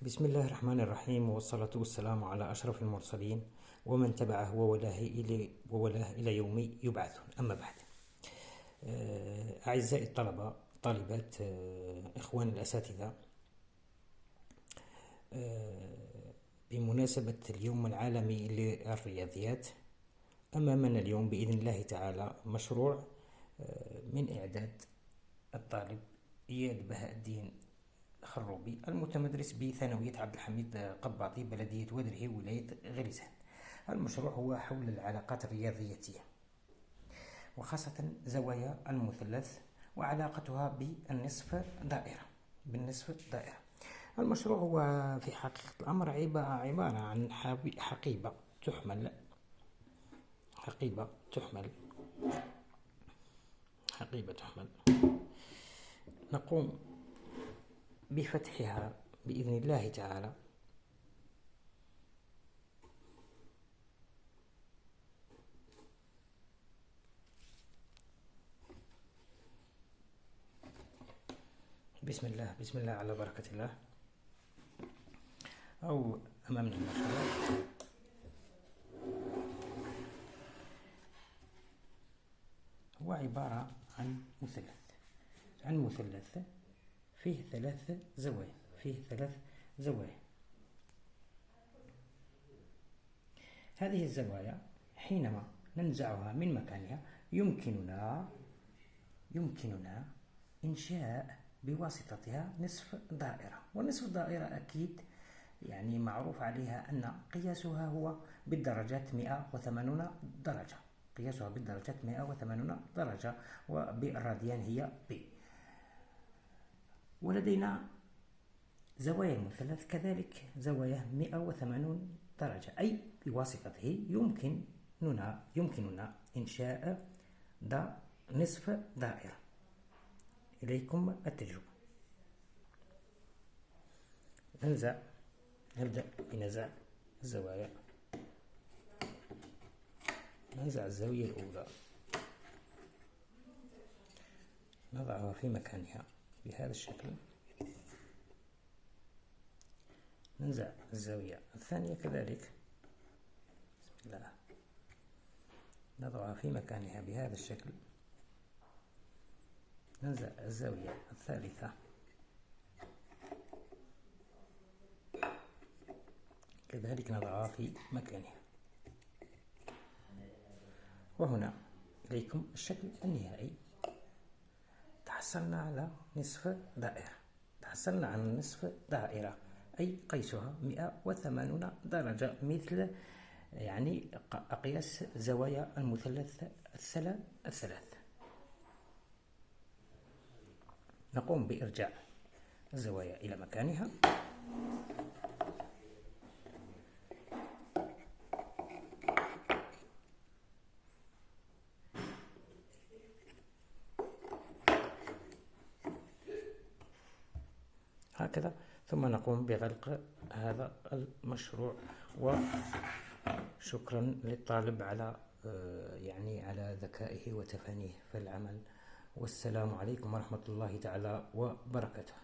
بسم الله الرحمن الرحيم، والصلاة والسلام على أشرف المرسلين ومن تبعه وولاه إلى يوم يبعثون. أما بعد، أعزائي الطلبة طالبات، إخوان الأساتذة، بمناسبة اليوم العالمي للرياضيات، أمامنا اليوم بإذن الله تعالى مشروع من إعداد الطالب إياد بهاء الدين خروبي المتمدرس بثانوية عبد الحميد قباطي بلدية ودره ولاية غليسان. المشروع هو حول العلاقات الرياضياتية، وخاصة زوايا المثلث وعلاقتها بالنصف دائرة. المشروع هو في حقيقة الأمر عبارة عن حقيبة تحمل نقوم بفتحها بإذن الله تعالى. بسم الله على بركة الله. أو أمامنا المشروع هو عبارة عن مثلث فيه ثلاث زوايا. هذه الزوايا حينما ننزعها من مكانها يمكننا إنشاء بواسطتها نصف دائرة. ونصف الدائرة أكيد يعني معروف عليها أن قياسها هو بالدرجات 180 درجة، وبالراديان هي B. ولدينا زوايا المثلث كذلك زوايا 180 درجة، أي بواسطته يمكننا إنشاء نصف دائرة. إليكم التجربة. نبدأ بنزع الزوايا. ننزع الزاوية الأولى، نضعها في مكانها بهذا الشكل. ننزع الزاوية الثانية كذلك، بسم الله، نضعها في مكانها بهذا الشكل. ننزع الزاوية الثالثة كذلك، نضعها في مكانها. وهنا إليكم الشكل النهائي. تحصلنا على نصف دائرة، أي قيسها 180 درجة، مثل يعني أقياس زوايا المثلث الثلاث. نقوم بإرجاع الزوايا إلى مكانها. هكذا، ثم نقوم بغلق هذا المشروع. وشكرا للطالب على على ذكائه وتفانيه في العمل. والسلام عليكم ورحمة الله تعالى وبركاته.